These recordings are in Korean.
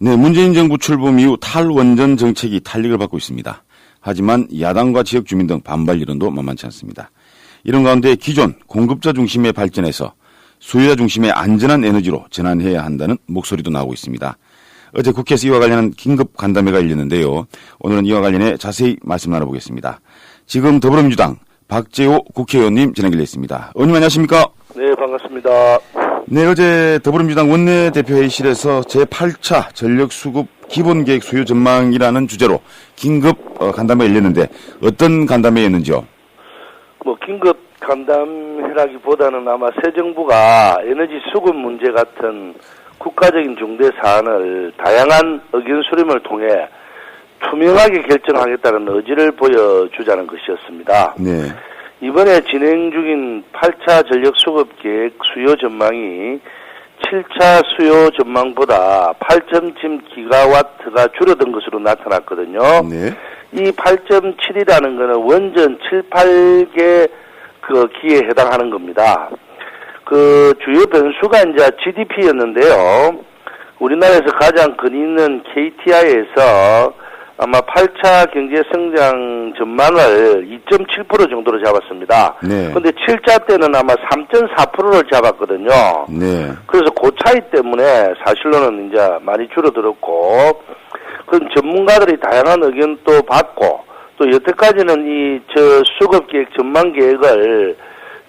네, 문재인 정부 출범 이후 탈원전 정책이 탄력을 받고 있습니다. 하지만 야당과 지역 주민 등 반발 여론도 만만치 않습니다. 이런 가운데 기존 공급자 중심의 발전에서 수요자 중심의 안전한 에너지로 전환해야 한다는 목소리도 나오고 있습니다. 어제 국회에서 이와 관련한 긴급 간담회가 열렸는데요. 오늘은 이와 관련해 자세히 말씀 나눠보겠습니다. 지금 더불어민주당 박재호 국회의원님 진행 연결했습니다. 의원님 안녕하십니까? 네, 반갑습니다. 네, 어제 더불어민주당 원내대표회의실에서 제8차 전력수급 기본계획 수요 전망이라는 주제로 긴급 간담회가 열렸는데 어떤 간담회였는지요? 긴급 간담회라기보다는 아마 새 정부가 에너지 수급 문제 같은 국가적인 중대 사안을 다양한 의견 수렴을 통해 투명하게 결정하겠다는 의지를 보여주자는 것이었습니다. 네. 이번에 진행 중인 8차 전력수급 계획 수요 전망이 7차 수요 전망보다 8.7기가와트가 줄어든 것으로 나타났거든요. 네. 이 8.7이라는 거는 원전 7, 8개 기에 해당하는 겁니다. 주요 변수가 이제 GDP였는데요. 우리나라에서 가장 근위 있는 KTI에서 아마 8차 경제 성장 전망을 2.7% 정도로 잡았습니다. 네. 근데 7차 때는 아마 3.4%를 잡았거든요. 네. 그래서 그 차이 때문에 사실로는 이제 많이 줄어들었고, 그럼 전문가들이 다양한 의견도 받고, 또 여태까지는 수급 계획 전망 계획을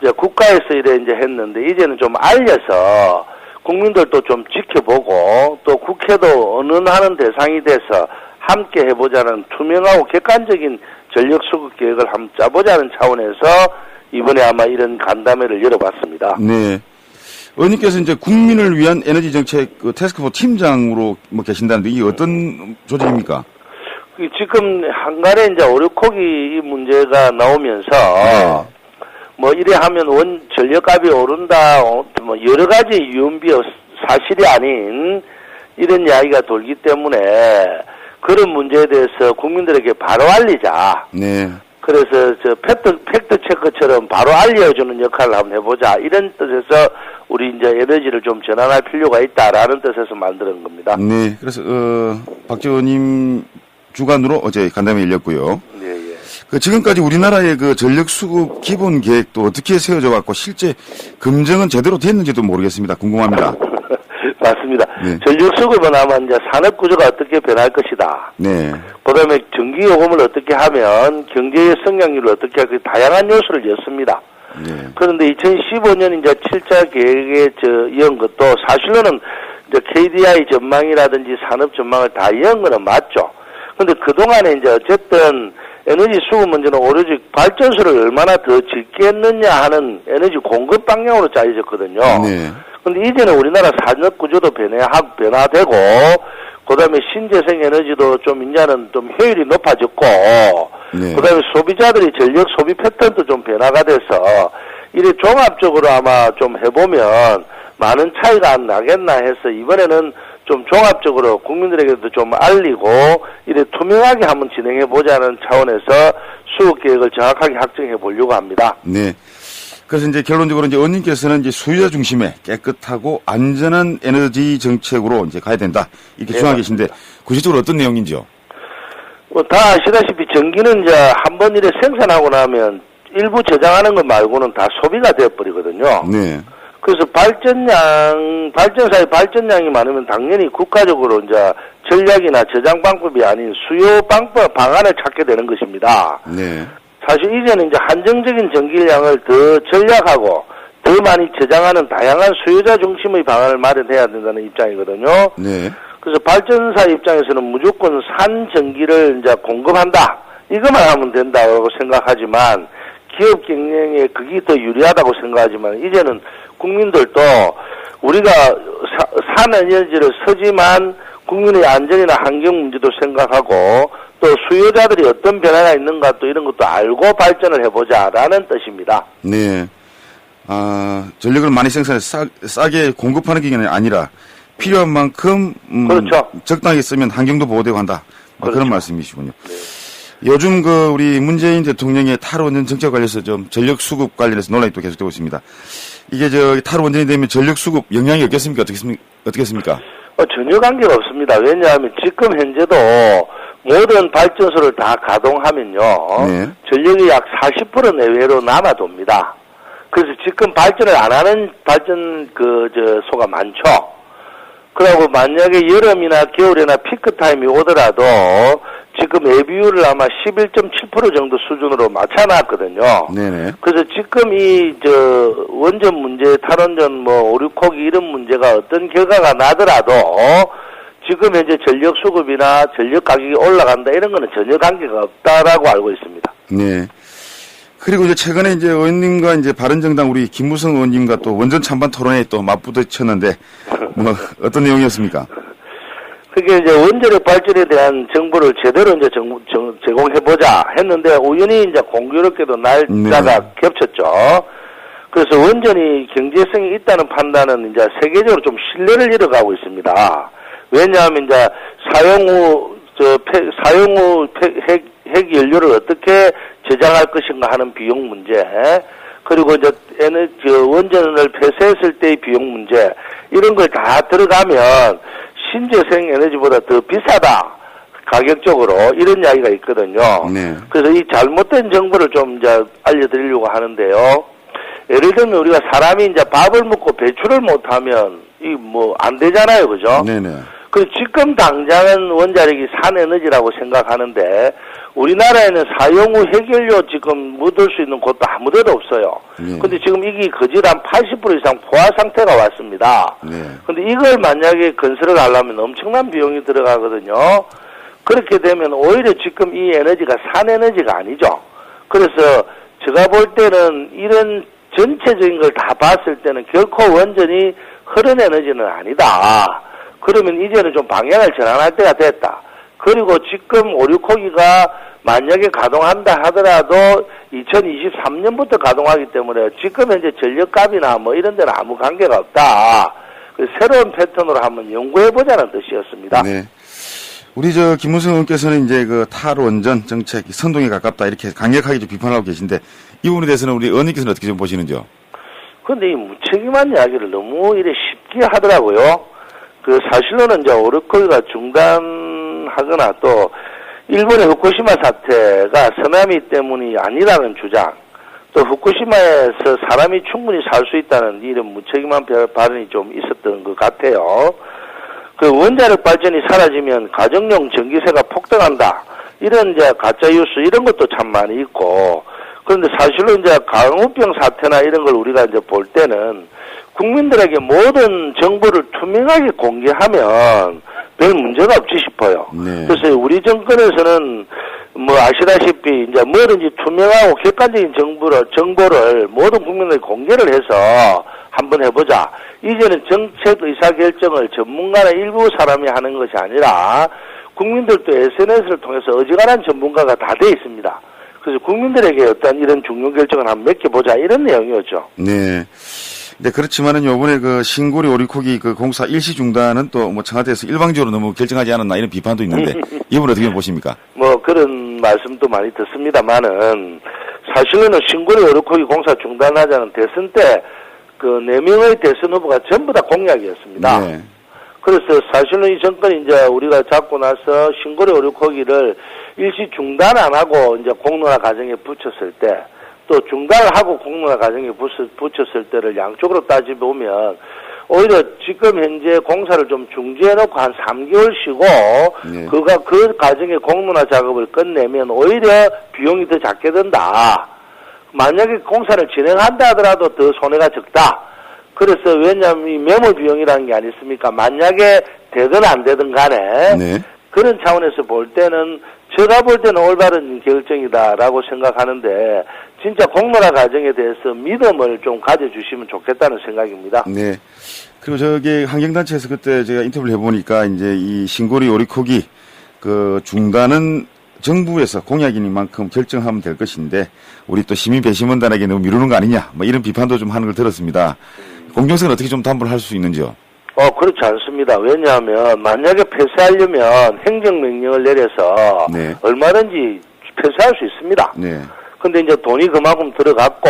이제 국가에서 이제 했는데, 이제는 좀 알려서 국민들도 좀 지켜보고, 또 국회도 언론하는 대상이 돼서 함께 해보자는 투명하고 객관적인 전력 수급 계획을 한번 짜보자는 차원에서 이번에 아마 이런 간담회를 열어봤습니다. 네. 의원님께서 이제 국민을 위한 에너지 정책 태스크포스 팀장으로 계신다는데 이게 어떤 조직입니까? 지금 한간에 이제 오류코기 문제가 나오면서 이래 하면 전력값이 오른다, 여러 가지 유언비 사실이 아닌 이런 이야기가 돌기 때문에 그런 문제에 대해서 국민들에게 바로 알리자. 네. 그래서 팩트 체크처럼 바로 알려주는 역할을 한번 해보자. 이런 뜻에서 우리 이제 에너지를 좀 전환할 필요가 있다라는 뜻에서 만드는 겁니다. 네. 그래서 박재호님 주관으로 어제 간담회 열렸고요. 네, 예. 지금까지 우리나라의 전력 수급 기본 계획도 어떻게 세워져 왔고 실제 검증은 제대로 됐는지도 모르겠습니다. 궁금합니다. 맞습니다. 네. 전력 수급은 아마 이제 산업 구조가 어떻게 변할 것이다. 네. 그다음에 전기 요금을 어떻게 하면 경제의 성장률을 어떻게 하고 다양한 요소를 였습니다. 네. 그런데 2015년 이제 7차 계획에 이은 것도 사실로는 이제 KDI 전망이라든지 산업 전망을 다 이은 거는 맞죠. 그런데 그동안에 이제 어쨌든 에너지 수급 문제는 오로지 발전소를 얼마나 더 짓겠느냐 하는 에너지 공급 방향으로 짜여졌거든요. 네. 근데 이제는 우리나라 산업 구조도 변화되고, 그 다음에 신재생 에너지도 좀 이제는 좀 효율이 높아졌고, 네. 그 다음에 소비자들이 전력 소비 패턴도 좀 변화가 돼서, 이래 종합적으로 아마 좀 해보면 많은 차이가 안 나겠나 해서 이번에는 좀 종합적으로 국민들에게도 좀 알리고, 이래 투명하게 한번 진행해보자는 차원에서 수급 계획을 정확하게 확정해 보려고 합니다. 네. 그래서 이제 결론적으로 의원님께서는 수요자 중심의 깨끗하고 안전한 에너지 정책으로 이제 가야 된다. 이렇게 주장하고 계신데 구체적으로 어떤 내용인지요? 다 아시다시피 전기는 이제 한번 이래 생산하고 나면 일부 저장하는 것 말고는 다 소비가 되어버리거든요. 네. 그래서 발전사의 발전량이 많으면 당연히 국가적으로 이제 전략이나 저장 방법이 아닌 수요 방안을 찾게 되는 것입니다. 네. 사실 이제는 이제 한정적인 전기량을 더 전략하고 더 많이 저장하는 다양한 수요자 중심의 방안을 마련해야 된다는 입장이거든요. 네. 그래서 발전사 입장에서는 무조건 산 전기를 이제 공급한다. 이것만 하면 된다고 생각하지만 기업 경영에 그게 더 유리하다고 생각하지만 이제는 국민들도 우리가 산 에너지를 쓰지만 국민의 안전이나 환경 문제도 생각하고 또 수요자들이 어떤 변화가 있는가 또 이런 것도 알고 발전을 해보자라는 뜻입니다. 네. 전력을 많이 생산해서 싸게 공급하는 게 아니라 필요한 만큼 그렇죠. 적당히 쓰면 환경도 보호되고 한다. 그렇죠. 그런 말씀이시군요. 네. 요즘 우리 문재인 대통령의 탈원전 정책 관련해서 좀 전력 수급 관련해서 논란이 또 계속되고 있습니다. 이게 탈원전이 되면 전력 수급 영향이 어떻겠습니까? 전혀 관계가 없습니다. 왜냐하면 지금 현재도 모든 발전소를 다 가동하면요. 네. 전력이 약 40% 내외로 남아돕니다. 그래서 지금 발전을 안 하는 소가 많죠. 그리고 만약에 여름이나 겨울이나 피크 타임이 오더라도 지금 예비율을 아마 11.7% 정도 수준으로 맞춰놨거든요. 네네. 그래서 지금 원전 문제, 탈원전 오류코기 이런 문제가 어떤 결과가 나더라도 지금 현재 전력 수급이나 전력 가격이 올라간다 이런 거는 전혀 관계가 없다라고 알고 있습니다. 네. 그리고 이제 최근에 이제 의원님과 이제 바른정당 우리 김무성 의원님과 또 원전 찬반 토론회에 또 맞부딪혔는데 뭐 어떤 내용이었습니까? 그게 이제 원자력 발전에 대한 정보를 제대로 이제 제공해보자 했는데 우연히 이제 공교롭게도 날짜가 겹쳤죠. 그래서 원전이 경제성이 있다는 판단은 이제 세계적으로 좀 신뢰를 잃어가고 있습니다. 왜냐하면 이제 사용 후 핵 연료를 어떻게 저장할 것인가 하는 비용 문제, 그리고 이제 원전을 폐쇄했을 때의 비용 문제, 이런 걸 다 들어가면 신재생 에너지보다 더 비싸다, 가격적으로, 이런 이야기가 있거든요. 네. 그래서 이 잘못된 정보를 좀 이제 알려드리려고 하는데요. 예를 들면 우리가 사람이 이제 밥을 먹고 배출을 못하면 안 되잖아요, 그죠? 네네. 그리고 지금 당장은 원자력이 산에너지라고 생각하는데 우리나라에는 사용 후 핵연료 지금 묻을 수 있는 곳도 아무 데도 없어요. 근데 지금 이게 거짓한 80% 이상 포화 상태가 왔습니다. 근데 이걸 만약에 건설을 하려면 엄청난 비용이 들어가거든요. 그렇게 되면 오히려 지금 이 에너지가 산에너지가 아니죠. 그래서 제가 볼 때는 이런 전체적인 걸 다 봤을 때는 결코 원전이 흐른 에너지는 아니다. 그러면 이제는 좀 방향을 전환할 때가 됐다. 그리고 지금 오류코기가 만약에 가동한다 하더라도 2023년부터 가동하기 때문에 지금 현재 전력값이나 이런 데는 아무 관계가 없다. 새로운 패턴으로 한번 연구해보자는 뜻이었습니다. 네. 우리 김무성 의원께서는 이제 탈원전 정책 선동에 가깝다 이렇게 강력하게 좀 비판하고 계신데 이 부분에 대해서는 우리 의원님께서는 어떻게 좀 보시는지요? 근데 이 무책임한 이야기를 너무 이래 쉽게 하더라고요. 사실로는 이제 오류코기가 중단하거나 또 일본의 후쿠시마 사태가 쓰나미 때문이 아니라는 주장, 또 후쿠시마에서 사람이 충분히 살 수 있다는 이런 무책임한 발언이 좀 있었던 것 같아요. 원자력 발전이 사라지면 가정용 전기세가 폭등한다, 이런 이제 가짜 뉴스 이런 것도 참 많이 있고, 그런데 사실로 이제 강우병 사태나 이런 걸 우리가 이제 볼 때는 국민들에게 모든 정보를 투명하게 공개하면 별 문제가 없지 싶어요. 네. 그래서 우리 정권에서는 아시다시피 이제 뭐든지 투명하고 객관적인 정보를 모든 국민들에게 공개를 해서 한번 해보자. 이제는 정책 의사결정을 전문가나 일부 사람이 하는 것이 아니라 국민들도 SNS를 통해서 어지간한 전문가가 다 돼 있습니다. 그래서 국민들에게 어떤 이런 중요 결정을 한번 맡겨보자, 이런 내용이었죠. 네. 네, 그렇지만은 요번에 신고리 오류코기 공사 일시 중단은 또 청와대에서 일방적으로 너무 결정하지 않았나 이런 비판도 있는데 이분 어떻게 보십니까? 그런 말씀도 많이 듣습니다만은 사실은 신고리 오류코기 공사 중단하자는 대선 때 4명의 대선 후보가 전부 다 공약이었습니다. 네. 그래서 사실은 이 정권이 이제 우리가 잡고 나서 신고리 오류코기를 일시 중단 안 하고 이제 공론화 과정에 붙였을 때, 또 중단을 하고 공론화 과정에 붙였을 때를 양쪽으로 따져보면 오히려 지금 현재 공사를 좀 중지해놓고 한 3개월 쉬고 네. 그 과정에 공론화 작업을 끝내면 오히려 비용이 더 작게 든다. 만약에 공사를 진행한다 하더라도 더 손해가 적다. 그래서 왜냐하면 이 매몰 비용이라는 게 아니습니까? 만약에 되든 안 되든 간에 네. 그런 차원에서 볼 때는 제가 볼 때는 올바른 결정이다라고 생각하는데 진짜 공론화 과정에 대해서 믿음을 좀 가져주시면 좋겠다는 생각입니다. 네. 그리고 환경단체에서 그때 제가 인터뷰를 해보니까 이제 이 신고리 오류코기 중단은 정부에서 공약이니만큼 결정하면 될 것인데 우리 또 시민 배심원단에게 너무 미루는 거 아니냐 이런 비판도 좀 하는 걸 들었습니다. 공정성은 어떻게 좀 담보를 할 수 있는지요? 그렇지 않습니다. 왜냐하면 만약에 폐쇄하려면 행정명령을 내려서 네. 얼마든지 폐쇄할 수 있습니다. 네. 근데 이제 돈이 그만큼 들어갔고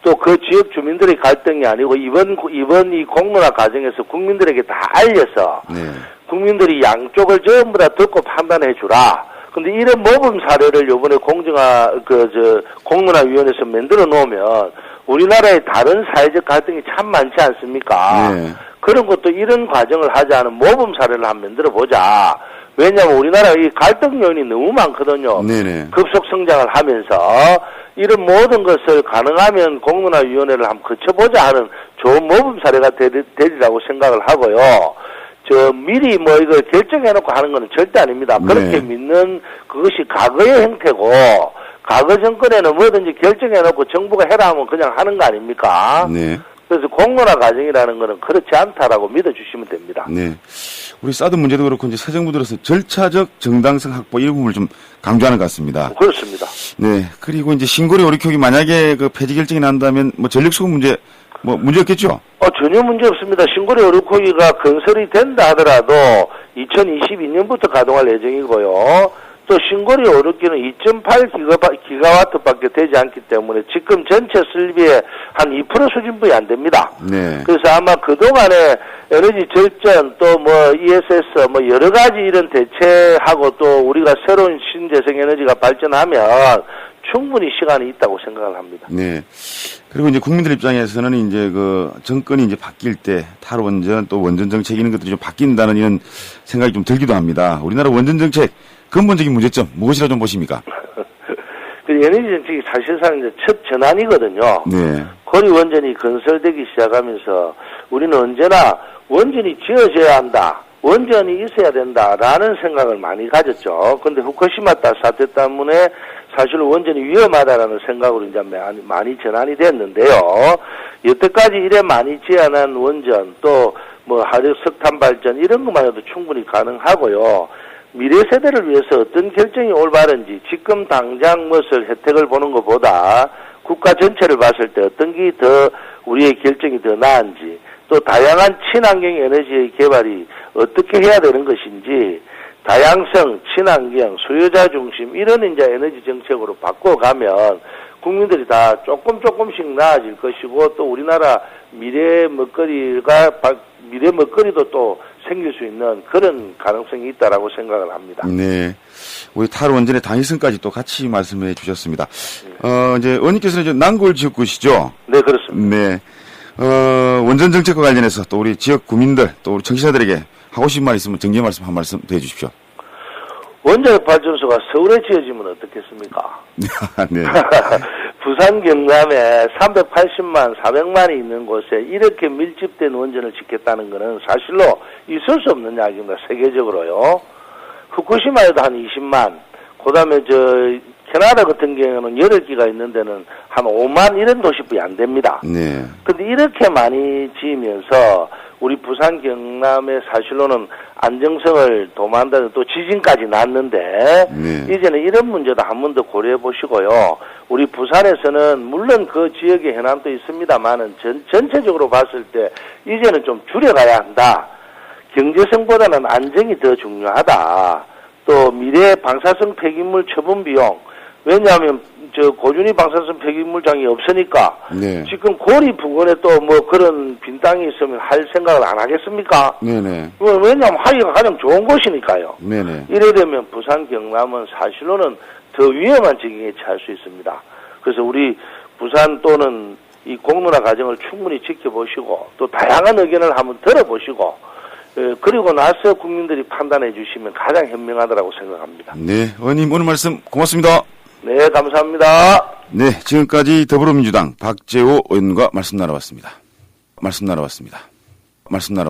또 그 지역 주민들의 갈등이 아니고 이번 이 공론화 과정에서 국민들에게 다 알려서 네. 국민들이 양쪽을 전부 다 듣고 판단해 주라. 근데 이런 모범 사례를 요번에 공론화위원회에서 만들어 놓으면 우리나라의 다른 사회적 갈등이 참 많지 않습니까? 네. 그런 것도 이런 과정을 하지 않은 모범 사례를 한번 만들어 보자. 왜냐하면 우리나라 이 갈등 요인이 너무 많거든요. 네네. 급속 성장을 하면서 이런 모든 것을 가능하면 공론화위원회를 한번 거쳐보자 하는 좋은 모범 사례가 되리라고 생각을 하고요. 미리 이걸 결정해놓고 하는 건 절대 아닙니다. 그렇게 믿는 그것이 과거의 형태고, 과거 정권에는 뭐든지 결정해놓고 정부가 해라 하면 그냥 하는 거 아닙니까? 네. 그래서 공론화 과정이라는 거는 그렇지 않다라고 믿어주시면 됩니다. 네. 우리 사드 문제도 그렇고 이제 새 정부 들어서 절차적 정당성 확보 이 부분을 좀 강조하는 것 같습니다. 그렇습니다. 네. 그리고 이제 신고리 오리켜기 만약에 그 폐지 결정이 난다면 전력 수급 문제 문제 없겠죠? 전혀 문제 없습니다. 신고리 오리코기가 건설이 된다 하더라도 2022년부터 가동할 예정이고요. 또 신고리 오르기는 2.8기가와트밖에 되지 않기 때문에 지금 전체 설비의 한 2% 수준밖에 안 됩니다. 네. 그래서 아마 그동안에 에너지 절전 또 ESS 여러 가지 이런 대체하고 또 우리가 새로운 신재생 에너지가 발전하면 충분히 시간이 있다고 생각을 합니다. 네. 그리고 이제 국민들 입장에서는 이제 그 정권이 이제 바뀔 때 탈원전 또 원전 정책 이런 것들이 좀 바뀐다는 이런 생각이 좀 들기도 합니다. 우리나라 원전 정책 근본적인 문제점 무엇이라 좀 보십니까? 그 에너지 정책이 사실상 이제 첫 전환이거든요. 네. 고리 원전이 건설되기 시작하면서 우리는 언제나 원전이 지어져야 한다. 원전이 있어야 된다라는 생각을 많이 가졌죠. 근데 후쿠시마 사태 때문에 사실 원전이 위험하다라는 생각으로 이제 많이 전환이 됐는데요. 여태까지 이래 많이 지어난 원전 또 하력 석탄 발전 이런 것만 해도 충분히 가능하고요. 미래 세대를 위해서 어떤 결정이 올바른지 지금 당장 무엇을 혜택을 보는 것보다 국가 전체를 봤을 때 어떤 게 더 우리의 결정이 더 나은지 또 다양한 친환경 에너지의 개발이 어떻게 해야 되는 것인지 다양성, 친환경, 수요자 중심 이런 이제 에너지 정책으로 바꿔가면 국민들이 다 조금씩 나아질 것이고 또 우리나라 미래 먹거리도 또 생길 수 있는 그런 가능성이 있다라고 생각을 합니다. 네. 우리 탈원전의 당위성까지 또 같이 말씀해 주셨습니다. 이제 의원님께서는 이제 난골 지역구시죠? 네, 그렇습니다. 네. 원전 정책과 관련해서 또 우리 지역 구민들 또 우리 청취자들에게 하고 싶은 말 있으면 정리의 말씀 한 말씀 더 해주십시오. 원자력 발전소가 서울에 지어지면 어떻겠습니까? 네. 부산 경남에 380만, 400만이 있는 곳에 이렇게 밀집된 원전을 짓겠다는 것은 사실로 있을 수 없는 이야기입니다. 세계적으로요. 후쿠시마에도 한 20만, 그 다음에 캐나다 같은 경우는 8기가 있는 데는 한 5만 이런 도시뿐이 안 됩니다. 네. 근데 이렇게 많이 지으면서 우리 부산 경남의 사실로는 안정성을 도모한다는 또 지진까지 났는데 네. 이제는 이런 문제도 한 번 더 고려해 보시고요. 우리 부산에서는 물론 그 지역의 현안도 있습니다만은 전체적으로 봤을 때 이제는 좀 줄여가야 한다. 경제성보다는 안정이 더 중요하다. 또 미래 방사성 폐기물 처분 비용. 왜냐하면 고준위 방사성 폐기물장이 없으니까 네. 지금 고리 부근에 또 그런 빈 땅이 있으면 할 생각을 안 하겠습니까? 네네. 왜냐하면 하기가 가장 좋은 곳이니까요. 네네. 이래 되면 부산 경남은 사실로는 더 위험한 지경에 처할 수 있습니다. 그래서 우리 부산 또는 이 공론화 과정을 충분히 지켜보시고 또 다양한 의견을 한번 들어보시고 그리고 나서 국민들이 판단해 주시면 가장 현명하다고 생각합니다. 네. 의원님 오늘 말씀 고맙습니다. 네, 감사합니다. 네. 지금까지 더불어민주당 박재호 의원과 말씀 나눠봤습니다.